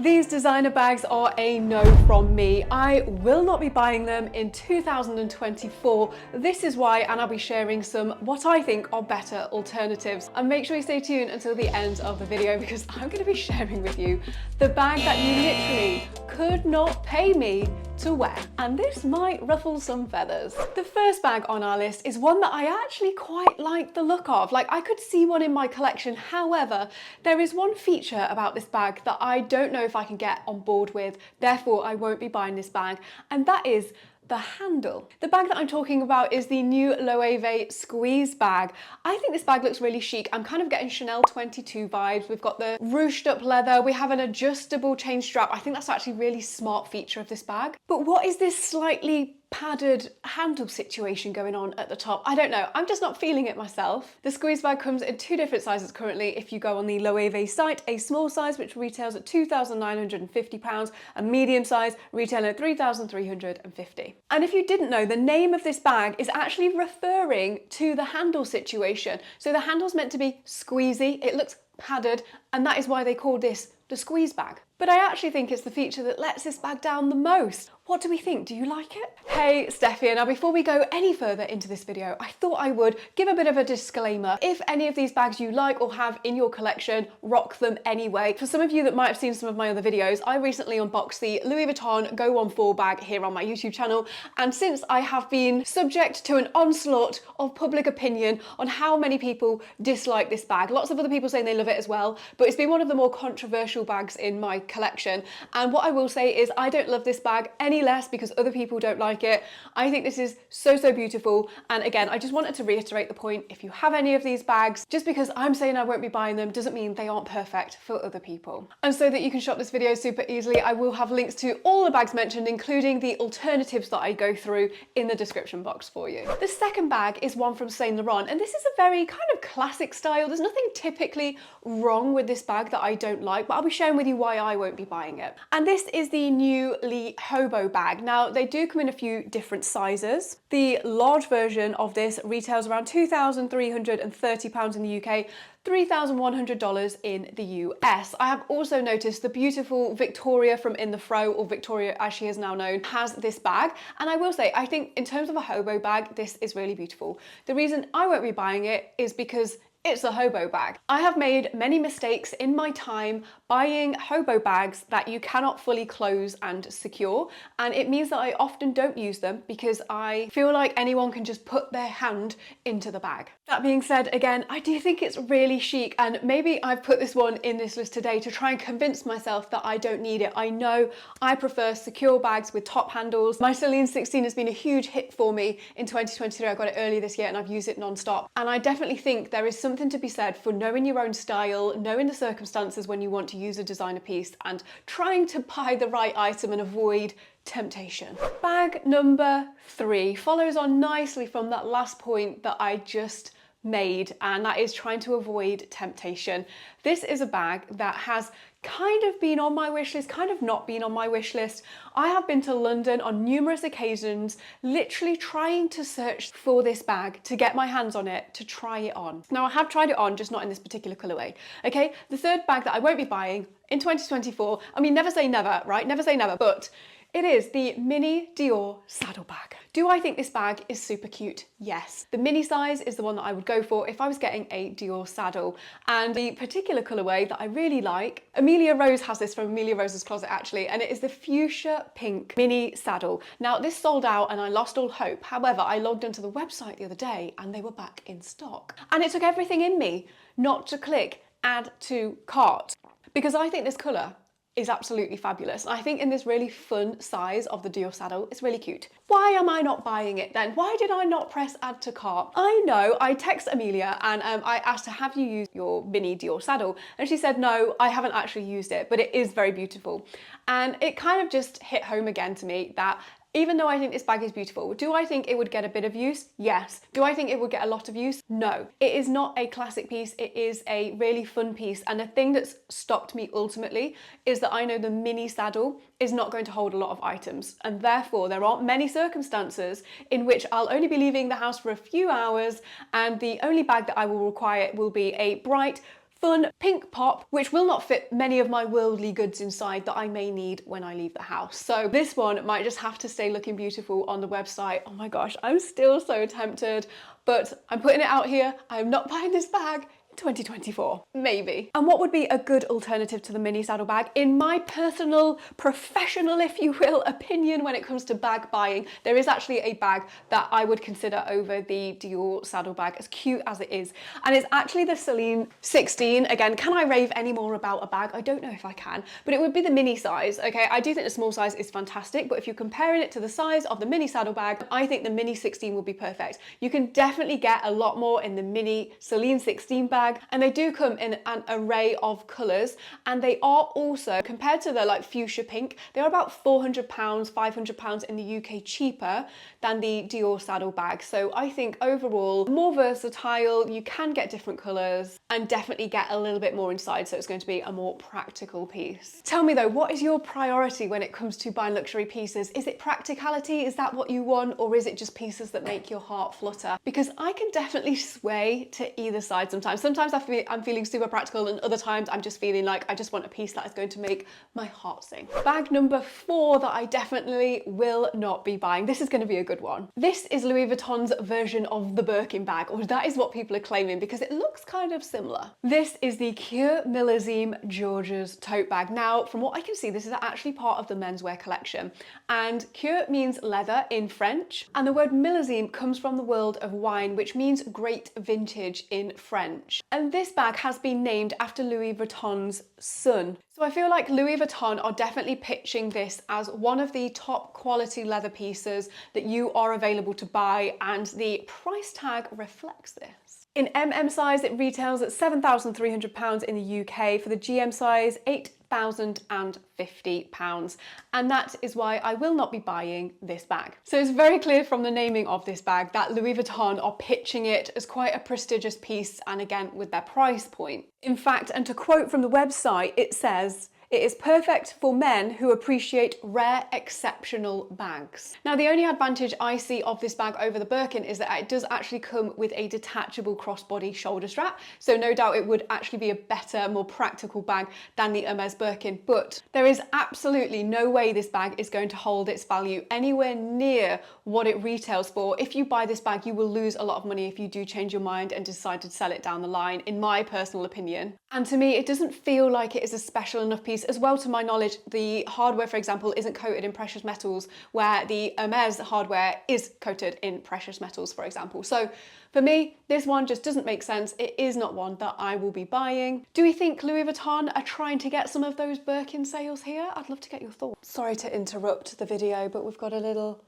These designer bags are a no from me. I will not be buying them in 2024. This is why, and I'll be sharing some what I think are better alternatives. And make sure you stay tuned until the end of the video because I'm going to be sharing with you the bag that you literally could not pay me to wear. And this might ruffle some feathers. The first bag on our list is one that I actually quite like the look of. Like, I could see one in my collection. However, there is one feature about this bag that I don't know if I can get on board with. Therefore, I won't be buying this bag. And that is the handle. The bag that I'm talking about is the new Loewe squeeze bag. I think this bag looks really chic. I'm kind of getting Chanel 22 vibes. We've got the ruched up leather. We have an adjustable chain strap. I think that's actually a really smart feature of this bag. But what is this slightly padded handle situation going on at the top? I don't know. I'm just not feeling it myself. The squeeze bag comes in two different sizes currently. If you go on the Loewe site, a small size which retails at £2,950, a medium size retailing at £3,350. And if you didn't know, the name of this bag is actually referring to the handle situation. So the handle's meant to be squeezy, it looks padded, and that is why they call this the squeeze bag. But I actually think it's the feature that lets this bag down the most. What do we think? Do you like it? Hey, Steph here. Now, before we go any further into this video, I thought I would give a bit of a disclaimer. If any of these bags you like or have in your collection, rock them anyway. For some of you that might have seen some of my other videos, I recently unboxed the Louis Vuitton Go On 4 bag here on my YouTube channel. And since I have been subject to an onslaught of public opinion on how many people dislike this bag, lots of other people saying they love it as well, but it's been one of the more controversial bags in my collection. And what I will say is I don't love this bag any less because other people don't like it. I think this is so beautiful. And again, I just wanted to reiterate the point. If you have any of these bags, just because I'm saying I won't be buying them doesn't mean they aren't perfect for other people. And so that you can shop this video super easily, I will have links to all the bags mentioned, including the alternatives that I go through in the description box for you. The second bag is one from Saint Laurent, and this is a very kind of classic style. There's nothing typically wrong with this bag that I don't like, but I'll be sharing with you why I won't be buying it. And this is the new Hobo bag. Now, they do come in a few different sizes. The large version of this retails around £2,330 in the UK, $3,100 in the US. I have also noticed the beautiful Victoria from In The Fro, or Victoria as she is now known, has this bag. And I will say, I think in terms of a hobo bag, this is really beautiful. The reason I won't be buying it is because it's a hobo bag. I have made many mistakes in my time buying hobo bags that you cannot fully close and secure, and it means that I often don't use them because I feel like anyone can just put their hand into the bag. That being said, again, I do think it's really chic, and maybe I've put this one in this list today to try and convince myself that I don't need it. I know I prefer secure bags with top handles. My Celine 16 has been a huge hit for me in 2023. I got it early this year and I've used it non-stop. And I definitely think there is something to be said for knowing your own style, knowing the circumstances when you want to use a designer piece, and trying to buy the right item and avoid temptation. Bag number 3 follows on nicely from that last point that I just made, and that is trying to avoid temptation. This is a bag that has kind of been on my wish list, kind of not been on my wish list. I have been to London on numerous occasions, literally trying to search for this bag to get my hands on it, to try it on. Now, I have tried it on, just not in this particular colorway. Okay, the third bag that I won't be buying in 2024, I mean, never say never, right? Never say never, but it is the mini Dior saddle bag. Do I think this bag is super cute? Yes. The mini size is the one that I would go for if I was getting a Dior saddle. And the particular colorway that I really like, Amelia Rose has this from Amelia Rose's closet actually, and it is the fuchsia pink mini saddle. Now, this sold out and I lost all hope. However, I logged onto the website the other day and they were back in stock. And it took everything in me not to click add to cart, because I think this color is absolutely fabulous. I think in this really fun size of the Dior saddle, it's really cute. Why am I not buying it then? Why did I not press add to cart? I know, I text Amelia and I asked her, have you used your mini Dior saddle? And she said, no, I haven't actually used it, but it is very beautiful. And it kind of just hit home again to me that even though I think this bag is beautiful, do I think it would get a bit of use? Yes. Do I think it would get a lot of use? No. It is not a classic piece, it is a really fun piece. And the thing that's stopped me ultimately is that I know the mini saddle is not going to hold a lot of items. And therefore there aren't many circumstances in which I'll only be leaving the house for a few hours and the only bag that I will require will be a bright, fun pink pop, which will not fit many of my worldly goods inside that I may need when I leave the house. So this one might just have to stay looking beautiful on the website. Oh my gosh, I'm still so tempted, but I'm putting it out here. I'm not buying this bag. 2024, maybe. And what would be a good alternative to the mini saddlebag? In my personal, professional, if you will, opinion when it comes to bag buying, there is actually a bag that I would consider over the Dior saddlebag, as cute as it is. And it's actually the Celine 16. Again, can I rave any more about a bag? I don't know if I can, but it would be the mini size, okay? I do think the small size is fantastic, but if you're comparing it to the size of the mini saddlebag, I think the mini 16 would be perfect. You can definitely get a lot more in the mini Celine 16 bag, and they do come in an array of colours, and they are also, compared to the like fuchsia pink, they're about £400, £500 in the UK cheaper than the Dior saddlebag. So I think overall more versatile, you can get different colours and definitely get a little bit more inside, so it's going to be a more practical piece. Tell me though, what is your priority when it comes to buying luxury pieces? Is it practicality? Is that what you want? Or is it just pieces that make your heart flutter? Because I can definitely sway to either side sometimes. Sometimes I'm feeling super practical, and other times I'm just feeling like I just want a piece that is going to make my heart sing. Bag number 4 that I definitely will not be buying. This is going to be a good one. This is Louis Vuitton's version of the Birkin bag, or that is what people are claiming because it looks kind of similar. This is the Cure Millésime Georges tote bag. Now, from what I can see, this is actually part of the menswear collection, and Cure means leather in French, and the word millésime comes from the world of wine, which means great vintage in French. And this bag has been named after Louis Vuitton's son. So I feel like Louis Vuitton are definitely pitching this as one of the top quality leather pieces that you are available to buy, and the price tag reflects this. In MM size, it retails at £7,300 in the UK. For the GM size, £8,050, and that is why I will not be buying this bag. So it's very clear from the naming of this bag that Louis Vuitton are pitching it as quite a prestigious piece, and again with their price point. In fact, and to quote from the website, it says, "It is perfect for men who appreciate rare, exceptional bags." Now, the only advantage I see of this bag over the Birkin is that it does actually come with a detachable crossbody shoulder strap. So no doubt it would actually be a better, more practical bag than the Hermes Birkin. But there is absolutely no way this bag is going to hold its value anywhere near what it retails for. If you buy this bag, you will lose a lot of money if you do change your mind and decide to sell it down the line, in my personal opinion. And to me, it doesn't feel like it is a special enough piece. As well, to my knowledge, the hardware, for example, isn't coated in precious metals, where the Hermes hardware is coated in precious metals, for example. So for me, this one just doesn't make sense. It is not one that I will be buying. Do we think Louis Vuitton are trying to get some of those Birkin sales here? I'd love to get your thoughts. Sorry to interrupt the video, but we've got a little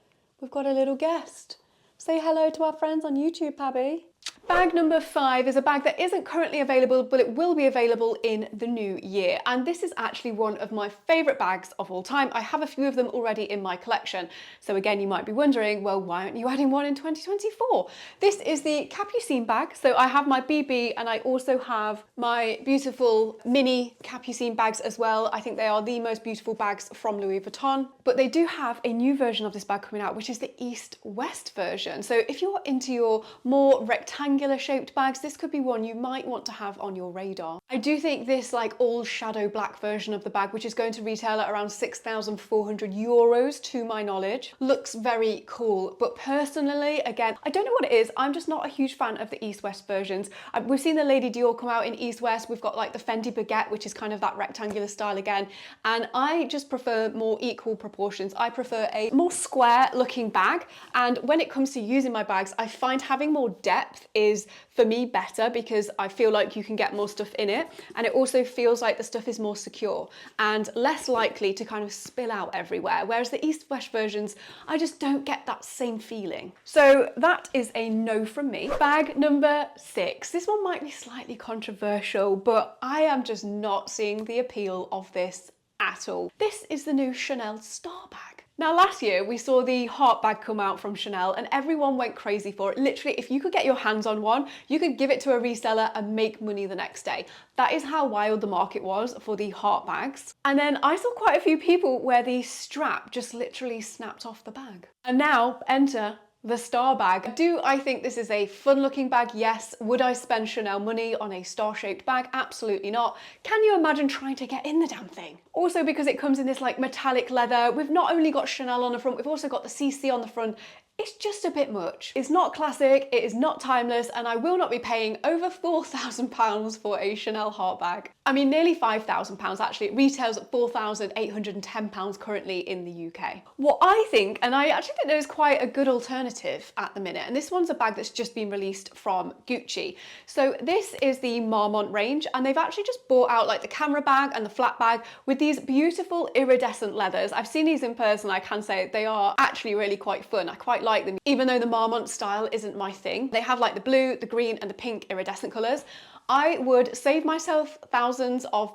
guest. Say hello to our friends on YouTube, Pabby. Bag number 5 is a bag that isn't currently available, but it will be available in the new year. And this is actually one of my favorite bags of all time. I have a few of them already in my collection. So again, you might be wondering, well, why aren't you adding one in 2024? This is the Capucines bag. So I have my BB, and I also have my beautiful mini Capucines bags as well. I think they are the most beautiful bags from Louis Vuitton, but they do have a new version of this bag coming out, which is the East-West version. So if you're into your more rectangular shaped bags, this could be one you might want to have on your radar. I do think this like all shadow black version of the bag, which is going to retail at around €6,400 to my knowledge, looks very cool. But personally, again, I don't know what it is. I'm just not a huge fan of the East-West versions. We've seen the Lady Dior come out in East-West. We've got like the Fendi Baguette, which is kind of that rectangular style again. And I just prefer more equal proportions. I prefer a more square looking bag. And when it comes to using my bags, I find having more depth is for me better, because I feel like you can get more stuff in it, and it also feels like the stuff is more secure and less likely to kind of spill out everywhere, whereas the East-West versions, I just don't get that same feeling. So that is a no from me. Bag number 6. This one might be slightly controversial, but I am just not seeing the appeal of this at all. This is the new Chanel Star bag. Now, last year we saw the heart bag come out from Chanel, and everyone went crazy for it. Literally, if you could get your hands on one, you could give it to a reseller and make money the next day. That is how wild the market was for the heart bags. And then I saw quite a few people where the strap just literally snapped off the bag. And now enter the Star bag. Do I think this is a fun looking bag? Yes. Would I spend Chanel money on a star-shaped bag? Absolutely not. Can you imagine trying to get in the damn thing? Also, because it comes in this like metallic leather, we've not only got Chanel on the front, we've also got the CC on the front. It's just a bit much. It's not classic, it is not timeless, and I will not be paying over £4,000 for a Chanel heart bag. I mean, nearly £5,000 actually. It retails at £4,810 currently in the UK. What I think, and I actually think there's quite a good alternative at the minute, and this one's a bag that's just been released from Gucci. So this is the Marmont range, and they've actually just brought out like the camera bag and the flat bag with these beautiful iridescent leathers. I've seen these in person, I can say they are actually really quite fun. I quite like them, even though the Marmont style isn't my thing. They have like the blue, the green and the pink iridescent colours. I would save myself thousands of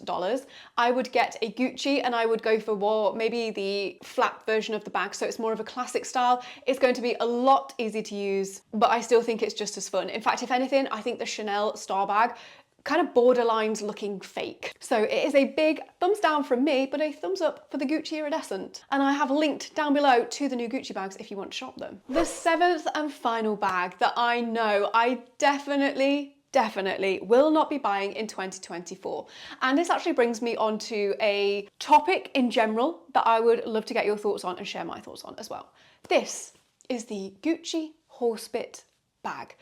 dollars. I would get a Gucci and I would go for more, maybe the flat version of the bag, so it's more of a classic style. It's going to be a lot easier to use, but I still think it's just as fun. In fact, if anything, I think the Chanel Star bag kind of borderlines looking fake. So it is a big thumbs down from me, but a thumbs up for the Gucci iridescent. And I have linked down below to the new Gucci bags if you want to shop them. The seventh and final bag that I know I definitely will not be buying in 2024. And this actually brings me on to a topic in general that I would love to get your thoughts on and share my thoughts on as well. This is the Gucci Horsebit bag.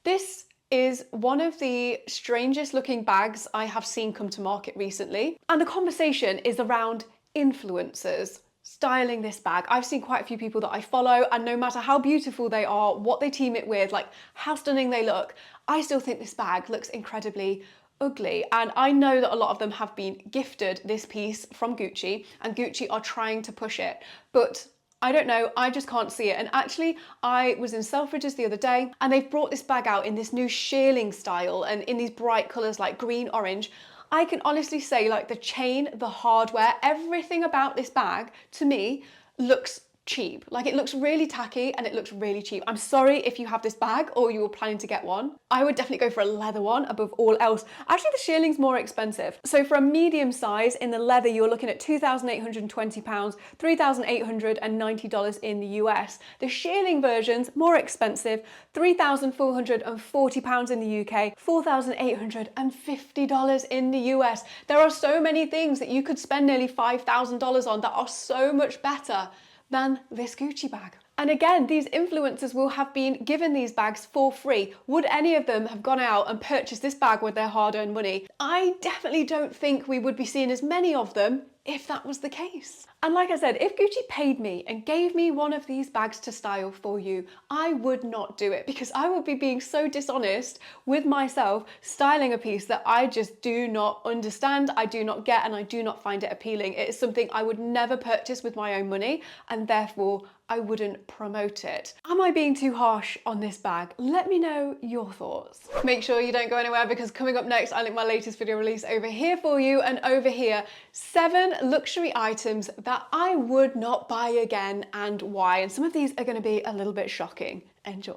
This is one of the strangest looking bags I have seen come to market recently. And the conversation is around influencers styling this bag. I've seen quite a few people that I follow, and no matter how beautiful they are, what they team it with, like how stunning they look, I still think this bag looks incredibly ugly. And I know that a lot of them have been gifted this piece from Gucci, and Gucci are trying to push it, but I don't know, I just can't see it. And actually, I was in Selfridges the other day and they've brought this bag out in this new shearling style and in these bright colours like green, orange. I can honestly say like the chain, the hardware, everything about this bag to me looks cheap. Like it looks really tacky and it looks really cheap. I'm sorry if you have this bag or you were planning to get one. I would definitely go for a leather one above all else. Actually, the shearling's more expensive. So for a medium size in the leather, you're looking at £2,820, $3,890 in the US. The shearling version's more expensive, £3,440 in the UK, $4,850 in the US. There are so many things that you could spend nearly $5,000 on that are so much better than this Gucci bag. And again, these influencers will have been given these bags for free. Would any of them have gone out and purchased this bag with their hard-earned money? I definitely don't think we would be seeing as many of them if that was the case. And like I said, if Gucci paid me and gave me one of these bags to style for you, I would not do it because I would be being so dishonest with myself styling a piece that I just do not understand, I do not get, and I do not find it appealing. It is something I would never purchase with my own money, and therefore I wouldn't promote it. Am I being too harsh on this bag? Let me know your thoughts. Make sure you don't go anywhere because coming up next, I link my latest video release over here for you, and over here, 7 luxury items that I would not buy again and why. And some of these are going to be a little bit shocking. Enjoy.